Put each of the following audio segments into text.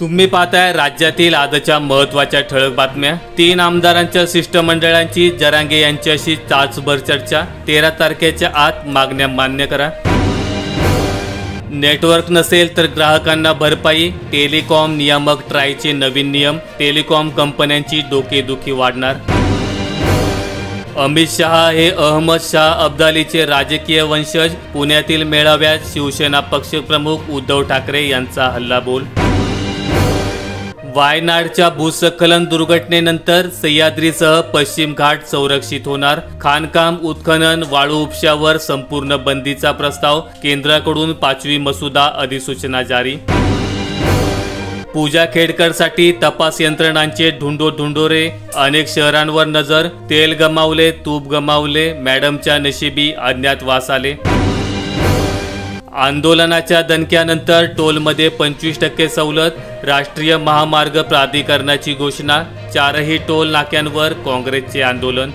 तुम्ही पाहताय राज्यातील आजच्या महत्त्वाच्या ठळक बातम्या। 3 आमदारांच्या शिष्टमंडळांची जरांगे यांच्याशी तासभर चर्चा। 13 तारखेच्या आत मागण्या मान्य करा। नेटवर्क नसेल तर ग्राहकांना भरपाई। टेलिकॉम नियामक ट्रायचे नवीन नियम। टेलिकॉम कंपन्यांची डोकेदुखी वाढणार। अमित शहा हे अहमद शाह अब्दालीचे राजकीय वंशज। पुण्यातील मेळाव्यात शिवसेना पक्षप्रमुख उद्धव ठाकरे यांचा हल्लाबोल। वायनाडच्या भूस्खलन दुर्घटनेनंतर सह्याद्रीसह पश्चिम घाट संरक्षित होणार। खाणकाम उत्खनन वाळू उपशावर संपूर्ण बंदीचा प्रस्ताव। केंद्राकडून 5वी मसुदा अधिसूचना जारी। पूजा खेडकरसाठी तपास यंत्रणांचे ढुंढोरे। अनेक शहरांवर नजर। तेल गमावले, तूप गमावले, मॅडमच्या नशिबी अज्ञात वास आले। आंदोलनाच्या दणक्यानंतर टोलमध्ये 25% सवलत। राष्ट्रीय महामार्ग प्राधिकरणाची घोषणा। 4ही टोल नाक्यांवर काँग्रेसचे आंदोलन।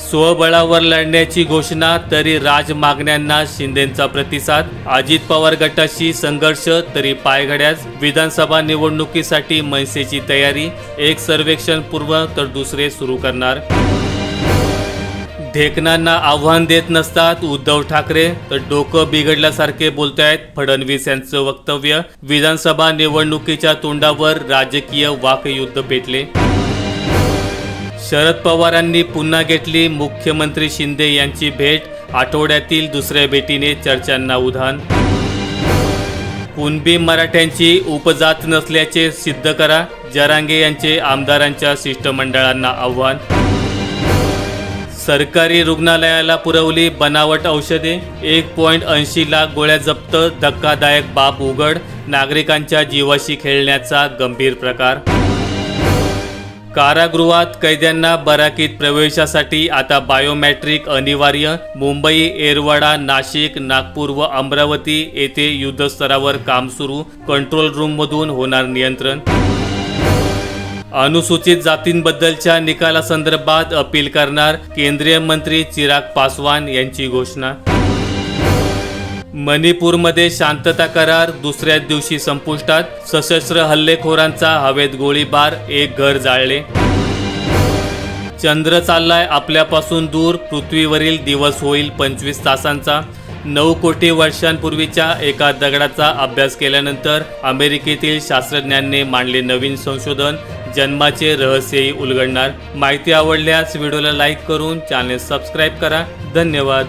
स्वबळावर लढण्याची घोषणा तरी राज मागण्यांना शिंदेंचा प्रतिसाद। अजित पवार गटाशी संघर्ष तरी पायघड्याच। विधानसभा निवडणुकीसाठी मनसेची तयारी। एक सर्वेक्षण पूर्व तर दुसरे सुरू करणार। ढेकणांना आव्हान देत नसतात उद्धव ठाकरे तर डोकं बिघडल्यासारखे बोलतायत फडणवीस यांचं वक्तव्य। विधानसभा निवडणुकीच्या तोंडावर राजकीय वाकयुद्ध पेटले। शरद पवारांनी पुन्हा घेतली मुख्यमंत्री शिंदे यांची भेट। आठवड्यातील दुसऱ्या भेटीने चर्चांना उधाण। कुणबी मराठ्यांची उपजात नसल्याचे सिद्ध करा। जरांगे यांचे आमदारांच्या शिष्टमंडळांना आव्हान। सरकारी रुग्णालयाला पुरवली बनावट औषधे। 1.80 लाख गोळ्या जप्त। धक्कादायक बाब उघड। नागरिकांच्या जीवाशी खेळण्याचा गंभीर प्रकार। कारागृहात कैद्यांना बराकीत प्रवेशासाठी आता बायोमेट्रिक अनिवार्य। मुंबई, येरवडा, नाशिक, नागपूर व अमरावती येथे युद्धस्तरावर काम सुरू। कंट्रोल रूममधून होणार नियंत्रण। अनुसूचित जातींबद्दलच्या निकालासंदर्भात अपील करणार। केंद्रीय मंत्री चिराग पासवान यांची घोषणा। मणिपूरमध्ये शांतता करार दुसऱ्या दिवशी संपुष्टात। सशस्त्र हल्लेखोरांचा हवेत गोळीबार। एक घर जाळले। चंद्र चाललाय आपल्यापासून दूर। पृथ्वीवरील दिवस होईल 25 तासांचा। 9 कोटी वर्षांपूर्वीच्या एका दगडाचा अभ्यास केल्यानंतर अमेरिकेतील शास्त्रज्ञांनी मांडले नवीन संशोधन। जन्माचे रहस्यही उलगडणार। माहिती आवडल्यास व्हिडिओला लाईक करून चॅनल सबस्क्राईब करा। धन्यवाद।